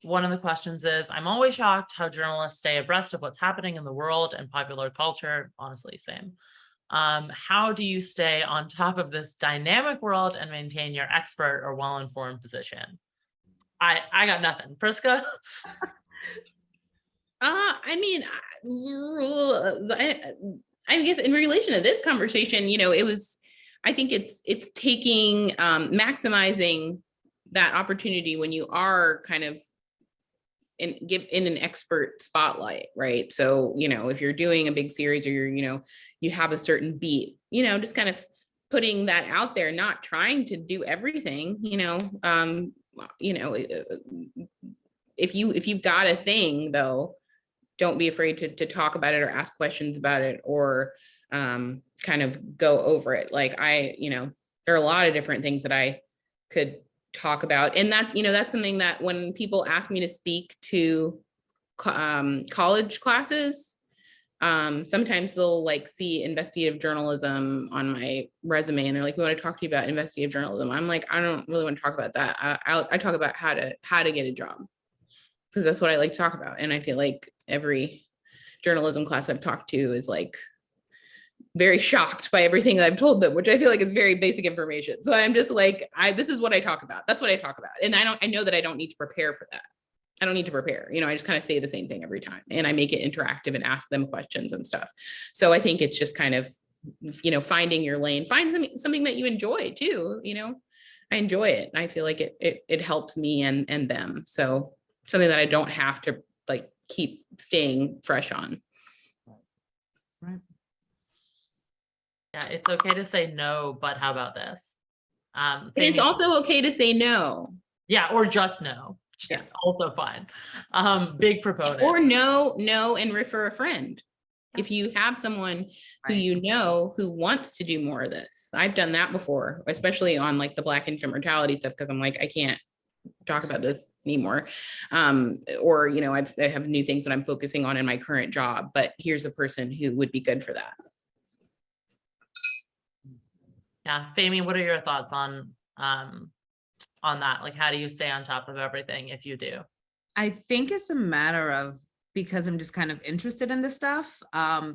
One of the questions is, I'm always shocked how journalists stay abreast of what's happening in the world and popular culture. Honestly, same. How do you stay on top of this dynamic world and maintain your expert or well-informed position? I got nothing. Priska? I guess in relation to this conversation, I think it's taking, maximizing that opportunity when you are kind of in an expert spotlight, right? So, if you're doing a big series or you have a certain beat, just kind of putting that out there, not trying to do everything, if you've got a thing though, don't be afraid to talk about it or ask questions about it or kind of go over it. Like there are a lot of different things that I could talk about. And that's something that when people ask me to speak to college classes, Sometimes they'll like see investigative journalism on my resume and they're like, we want to talk to you about investigative journalism. I'm like, I don't really want to talk about that. I talk about how to get a job, because that's what I like to talk about. And I feel like every journalism class I've talked to is like very shocked by everything that I've told them, which I feel like is very basic information. So I'm just like, this is what I talk about. That's what I talk about. And I know that I don't need to prepare for that. I don't need to prepare, I just kind of say the same thing every time, and I make it interactive and ask them questions and stuff. So I think it's just kind of, finding your lane, find something that you enjoy too. I enjoy it. I feel like it helps me and them. So something that I don't have to like keep staying fresh on. Right. Yeah, it's okay to say no, but how about this? And it's also okay to say no. Yeah, or just no. Yes. Also fine. Big proponent. Or no, and refer a friend. If you have someone who who wants to do more of this. I've done that before, especially on like the Black infant mortality stuff, because I'm like, I can't talk about this anymore. Or, I have new things that I'm focusing on in my current job, but here's a person who would be good for that. Yeah, Femi, what are your thoughts on that? Like, how do you stay on top of everything if you do? I think it's a matter of, because I'm just kind of interested in this stuff.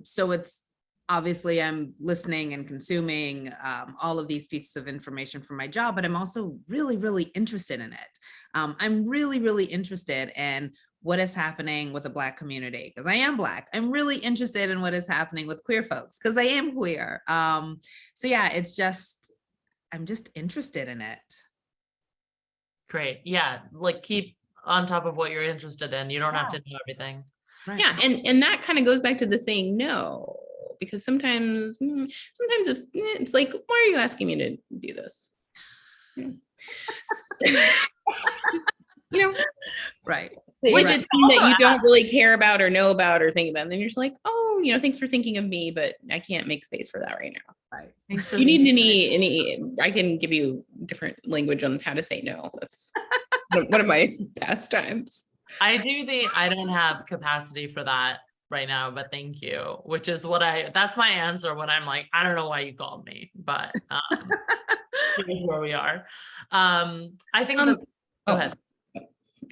So it's obviously I'm listening and consuming all of these pieces of information for my job, but I'm also really, really interested in it. I'm really, really interested in what is happening with the Black community, because I am Black. I'm really interested in what is happening with queer folks, because I am queer. So yeah, I'm just interested in it. Great. Yeah, like keep on top of what you're interested in. You don't have to know everything. Right. Yeah, and that kind of goes back to the saying no, because sometimes it's like, why are you asking me to do this? Right. Which is something that you don't really care about or know about or think about. And then you're just like, oh, thanks for thinking of me, but I can't make space for that right now. Right. If you need any, I can give you different language on how to say no. That's one of my pastimes. I don't have capacity for that right now, but thank you, which is that's my answer when I'm like, I don't know why you called me, but here's where we are. I think go ahead.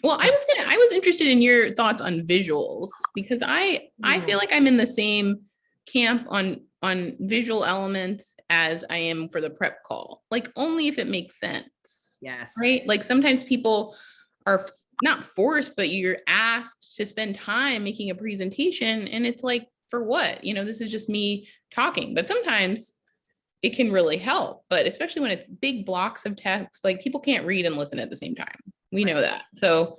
Well, I was interested in your thoughts on visuals, because I feel like I'm in the same camp on visual elements as I am for the prep call, like only if it makes sense. Yes. Right. Like sometimes people are not forced, but you're asked to spend time making a presentation, and it's like, for what? This is just me talking, but sometimes it can really help, but especially when it's big blocks of text, like people can't read and listen at the same time. We know that. So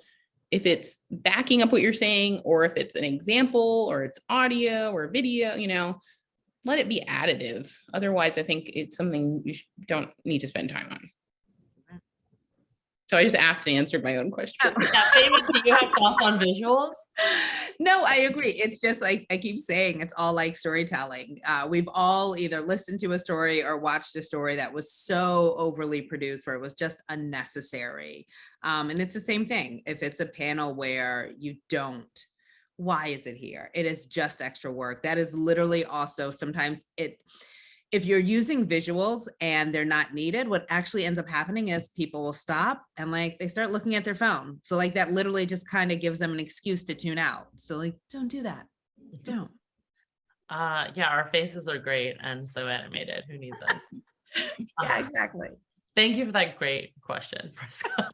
if it's backing up what you're saying, or if it's an example, or it's audio or video, let it be additive. Otherwise, I think it's something you don't need to spend time on. So I just asked and answered my own question. Yeah, Femi, do you have thoughts on visuals? No, I agree. It's just like I keep saying, it's all like storytelling. We've all either listened to a story or watched a story that was so overly produced where it was just unnecessary. And it's the same thing. If it's a panel where why is it here? It is just extra work. That is literally also sometimes if you're using visuals and they're not needed, what actually ends up happening is people will stop and like they start looking at their phone. So like that literally just kind of gives them an excuse to tune out. So like, don't do that. Don't. Yeah, our faces are great and so animated. Who needs it? Yeah, exactly. Thank you for that great question, Priska.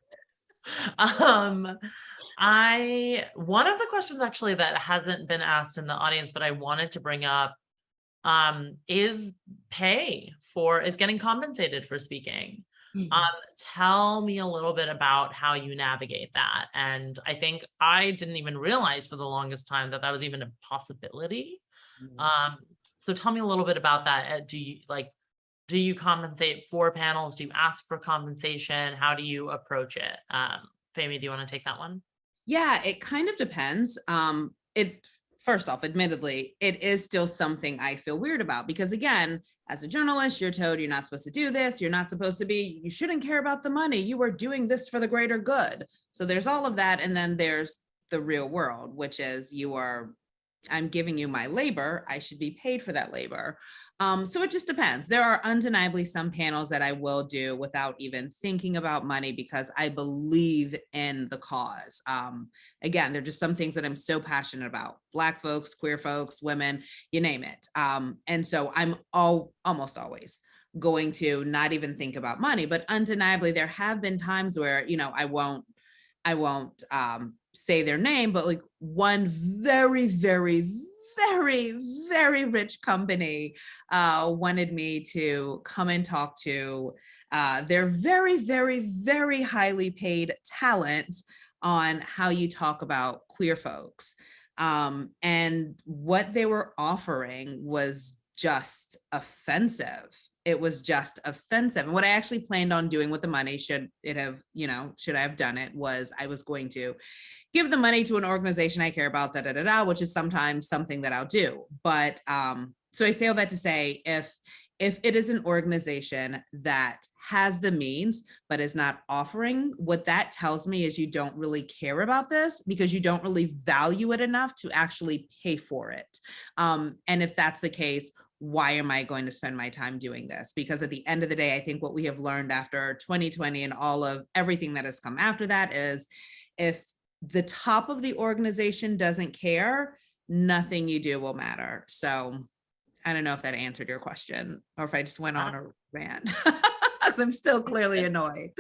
One of the questions actually that hasn't been asked in the audience, but I wanted to bring up is getting compensated for speaking. Tell me a little bit about how you navigate that. And I think I didn't even realize for the longest time that was even a possibility. So tell me a little bit about that. Do you compensate for panels? Do you ask for compensation? How do you approach it? Femi, do you want to take that one? Yeah, it kind of depends. First off, admittedly, it is still something I feel weird about, because again, as a journalist, you're told you're not supposed to do this. You're not supposed to be, you shouldn't care about the money. You are doing this for the greater good. So there's all of that. And then there's the real world, which is you are I'm giving you my labor, I should be paid for that labor. So it just depends. There are undeniably some panels that I will do without even thinking about money because I believe in the cause. Again, there are just some things that I'm so passionate about. Black folks, queer folks, women, you name it. And so I'm almost always going to not even think about money, but undeniably there have been times where, I won't say their name, but like one very, very, very, very rich company wanted me to come and talk to their very, very, very highly paid talent on how you talk about queer folks. And what they were offering was just offensive. It was just offensive. And what I actually planned on doing with the money, should I have done it, was I was going to give the money to an organization I care about, which is sometimes something that I'll do. But so I say all that to say, if it is an organization that has the means but is not offering, what that tells me is you don't really care about this because you don't really value it enough to actually pay for it. And if that's the case, why am I going to spend my time doing this? Because at the end of the day, I think what we have learned after 2020 and all of everything that has come after that is, if the top of the organization doesn't care, nothing you do will matter. So I don't know if that answered your question or if I just went on a rant, because I'm still clearly annoyed.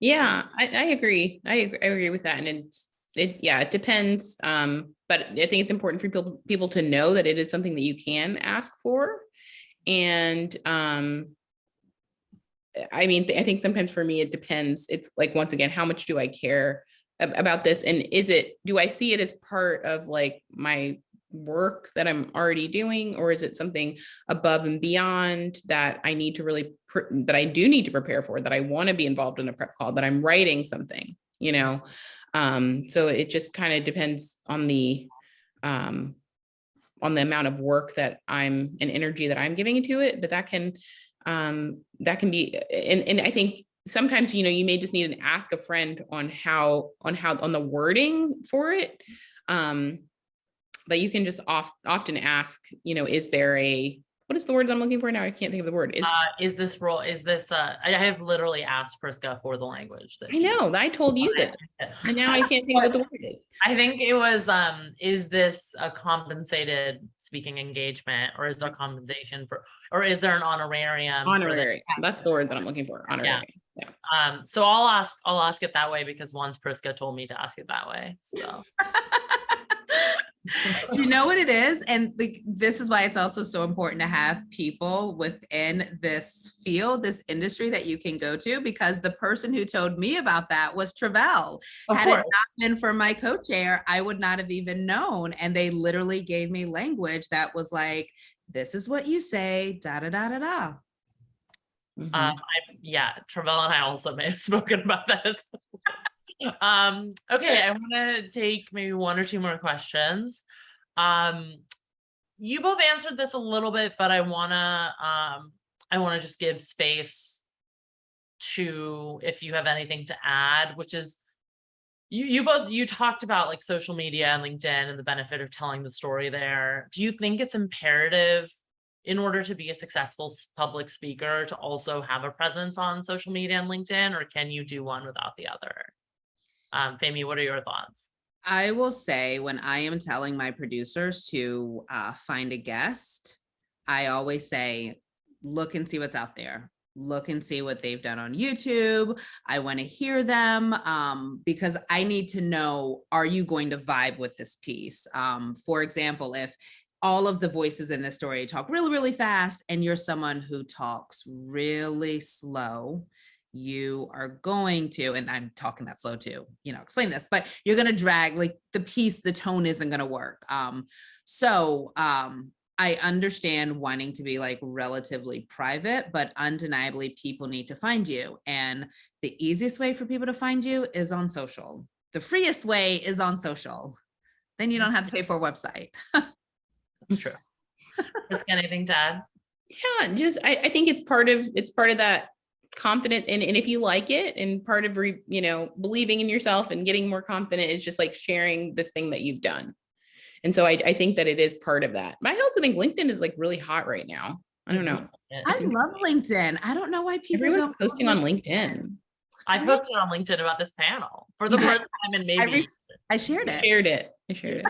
Yeah, I agree. I agree with that. And it depends. But I think it's important for people to know that it is something that you can ask for. And I mean, I think sometimes for me, it depends. It's like, once again, how much do I care about this? And do I see it as part of like my work that I'm already doing, or is it something above and beyond that I need to really, that I do need to prepare for, that I want to be involved in a prep call, that I'm writing something, so it just kind of depends on the amount of work that and energy that I'm giving into it. But that can be, and I think sometimes, you may just need to ask a friend on the wording for it. But you can just often ask, is there what is the word that I'm looking for now? I can't think of the word. Is this role, I have literally asked Priska for the language. I know, I told you this, and now I can't think of what the word is. I think it was, is this a compensated speaking engagement, or is there compensation or is there an honorarium? Honorary, that's the word that I'm looking for, honorary. Yeah. So I'll ask it that way because once Priska told me to ask it that way, so. Do you know what it is? And this is why it's also so important to have people within this field, this industry that you can go to, because the person who told me about that was Travell. Had it not been for my co-chair, I would not have even known. And they literally gave me language that was like, this is what you say, da da da da da. Travell and I also may have spoken about this. Okay, I want to take maybe one or two more questions. You both answered this a little bit, but I want to just give space to, if you have anything to add, which is, you talked about like social media and LinkedIn and the benefit of telling the story there. Do you think it's imperative in order to be a successful public speaker to also have a presence on social media and LinkedIn, or can you do one without the other? Femi, what are your thoughts? I will say, when I am telling my producers to find a guest, I always say, look and see what's out there. Look and see what they've done on YouTube. I want to hear them because I need to know, are you going to vibe with this piece? For example, if all of the voices in this story talk really, really fast and you're someone who talks really slow, you are going to, and I'm talking that slow too, explain this, but you're going to drag like the piece, the tone isn't going to work. So I understand wanting to be like relatively private, but undeniably people need to find you. And the easiest way for people to find you is on social. The freest way is on social. Then you don't have to pay for a website. That's true. Is anything to add? Yeah, just, I think it's part of that confident, and if you like it, and part of believing in yourself and getting more confident is just like sharing this thing that you've done, And so I think that it is part of that. But I also think LinkedIn is like really hot right now. I don't know. I love LinkedIn. I don't know why people Everyone's don't posting on LinkedIn. I posted on LinkedIn about this panel for the first time in maybe. I shared I it. shared it. I shared it.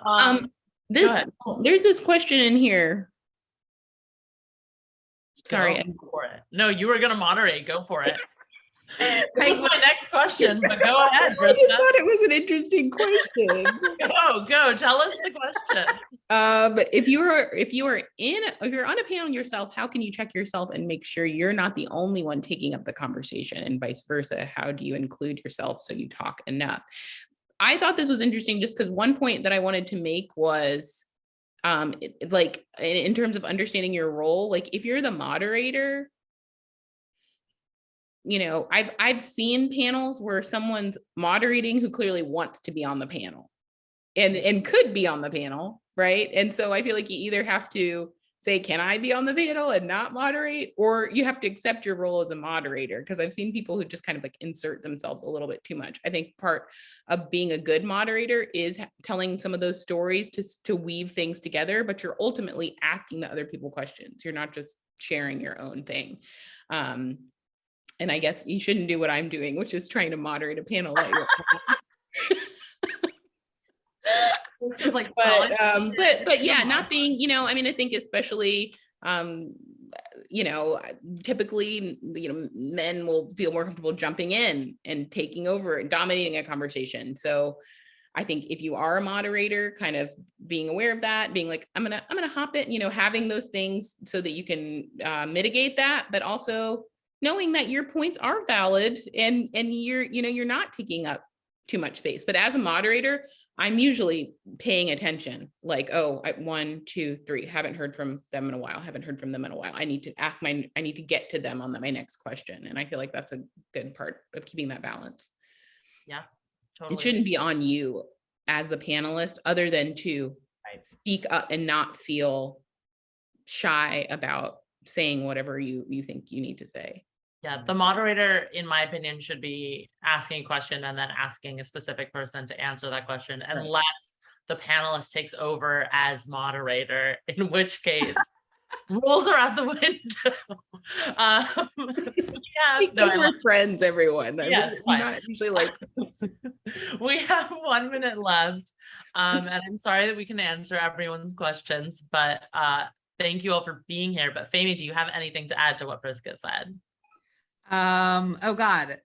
Go ahead. There's this question in here. Sorry. Go for it. No, you were gonna moderate. Go for it. This Like, is my next question, but go ahead, I just Priska. thought it was an interesting question. Go. Tell us the question. If you're on a panel yourself, how can you check yourself and make sure you're not the only one taking up the conversation, and vice versa? How do you include yourself so you talk enough? I thought this was interesting just because one point that I wanted to make was like in terms of understanding your role, like if you're the moderator, you know, I've seen panels where someone's moderating who clearly wants to be on the panel and could be on the panel, right? And so I feel like you either have to say, can I be on the panel and not moderate? Or you have to accept your role as a moderator, because I've seen people who just kind of like insert themselves a little bit too much. I think part of being a good moderator is telling some of those stories to weave things together, but you're ultimately asking the other people questions. You're not just sharing your own thing. And I guess you shouldn't do what I'm doing, which is trying to moderate a panel. But yeah, not being, you know, I mean, I think especially, you know, typically, you know, men will feel more comfortable jumping in and taking over and dominating a conversation. So I think if you are a moderator, kind of being aware of that, being like, I'm gonna hop in, you know, having those things so that you can mitigate that, but also knowing that your points are valid and you're not taking up too much space. But as a moderator, I'm usually paying attention, like, oh, 1, 2, 3, haven't heard from them in a while. I need to get to them on my next question. And I feel like that's a good part of keeping that balance. Yeah, totally. It shouldn't be on you as the panelist, other than to speak up and not feel shy about saying whatever you think you need to say. Yeah, the moderator, in my opinion, should be asking a question and then asking a specific person to answer that question, unless the panelist takes over as moderator, in which case rules are out the window. Because we're friends, everyone. Yeah, it's I'm fine. not usually like this. We have 1 minute left, and I'm sorry that we can answer everyone's questions, but thank you all for being here. But Femi, do you have anything to add to what Priska said? Oh God.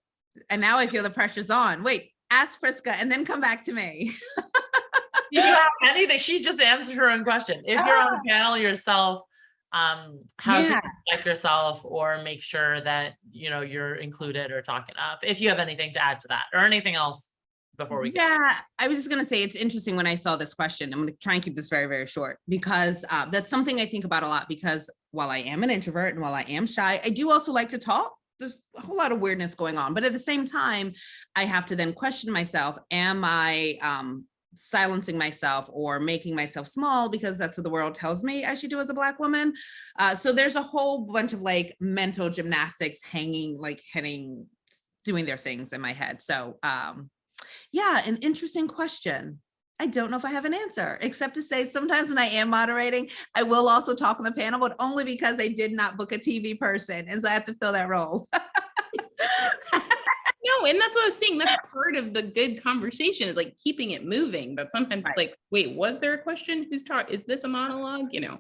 And now I feel the pressure's on. Wait, ask Priska and then come back to me. You have anything? She's just answered her own question. If you're on a panel yourself, how can you check yourself or make sure that you know you're included or talking up? If you have anything to add to that or anything else before we I was just going to say, it's interesting when I saw this question. I'm going to try and keep this very, very short, because that's something I think about a lot, because while I am an introvert and while I am shy, I do also like to talk. There's a whole lot of weirdness going on, but at the same time, I have to then question myself. Am I silencing myself or making myself small because that's what the world tells me I should do as a Black woman? So there's a whole bunch of like mental gymnastics doing their things in my head. So yeah, an interesting question. I don't know if I have an answer, except to say sometimes when I am moderating, I will also talk on the panel, but only because they did not book a TV person. And so I have to fill that role. No, and that's what I was saying. That's part of the good conversation, is like keeping it moving. But sometimes it's like, wait, was there a question? Who's talking? Is this a monologue? You know.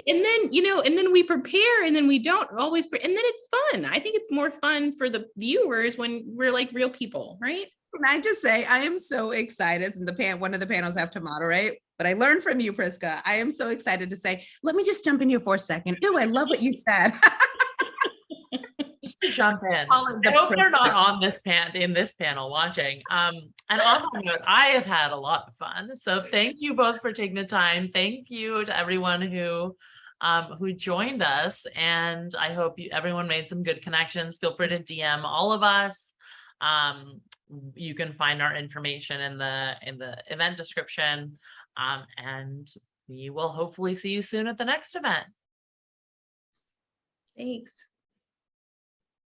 And then, you know, and then we prepare and then we don't always, and then it's fun. I think it's more fun for the viewers when we're like real people, right? Can I just say, I am so excited. One of the panels I have to moderate, but I learned from you, Priska. I am so excited to say, let me just jump in here for a second. Ew, I love what you said. Just to jump in. I hope they're not on this in this panel watching. And on that note, I have had a lot of fun. So thank you both for taking the time. Thank you to everyone who joined us. And I hope everyone made some good connections. Feel free to DM all of us. You can find our information in the event description, and we will hopefully see you soon at the next event. Thanks.